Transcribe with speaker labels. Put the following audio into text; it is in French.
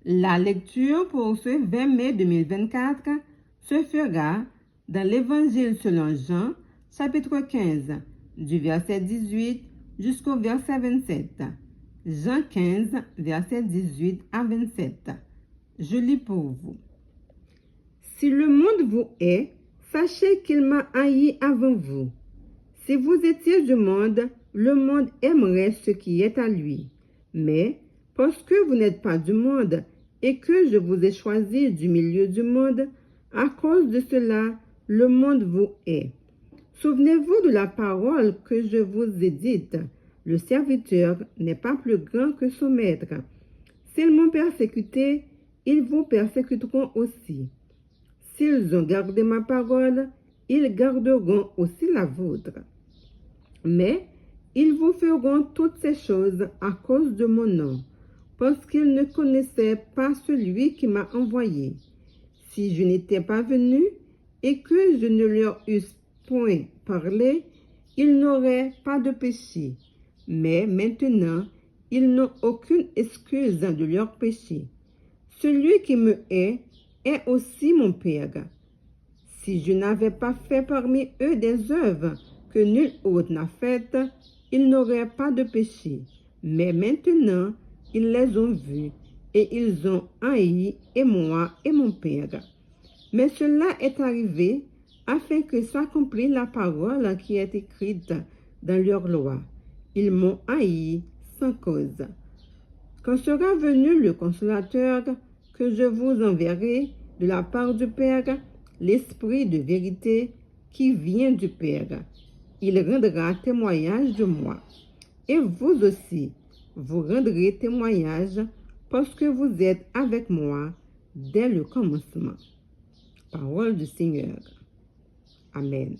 Speaker 1: La lecture pour ce 20 mai 2024 se fera dans l'Évangile selon Jean, chapitre 15, du verset 18 jusqu'au verset 27. Jean 15, verset 18 à 27. Je lis pour vous. Si le monde vous hait, sachez qu'il m'a haï avant vous. Si vous étiez du monde, le monde aimerait ce qui est à lui. Mais, parce que vous n'êtes pas du monde, et que je vous ai choisi du milieu du monde, à cause de cela, le monde vous hait. Souvenez-vous de la parole que je vous ai dite. Le serviteur n'est pas plus grand que son maître. S'ils m'ont persécuté, ils vous persécuteront aussi. S'ils ont gardé ma parole, ils garderont aussi la vôtre. Mais ils vous feront toutes ces choses à cause de mon nom, parce qu'ils ne connaissaient pas celui qui m'a envoyé. Si je n'étais pas venu et que je ne leur eusse point parlé, ils n'auraient pas de péché. Mais maintenant, ils n'ont aucune excuse de leur péché. Celui qui me hait est aussi mon Père. Si je n'avais pas fait parmi eux des œuvres que nul autre n'a faites, ils n'auraient pas de péché. Mais maintenant, ils les ont vus et ils ont haï et moi et mon Père. Mais cela est arrivé afin que s'accomplisse la parole qui est écrite dans leur loi. Ils m'ont haï sans cause. Quand sera venu le consolateur que je vous enverrai de la part du Père, l'Esprit de vérité qui vient du Père, il rendra témoignage de moi. Et vous aussi, vous rendrez témoignage parce que vous êtes avec moi dès le commencement. Parole du Seigneur. Amen.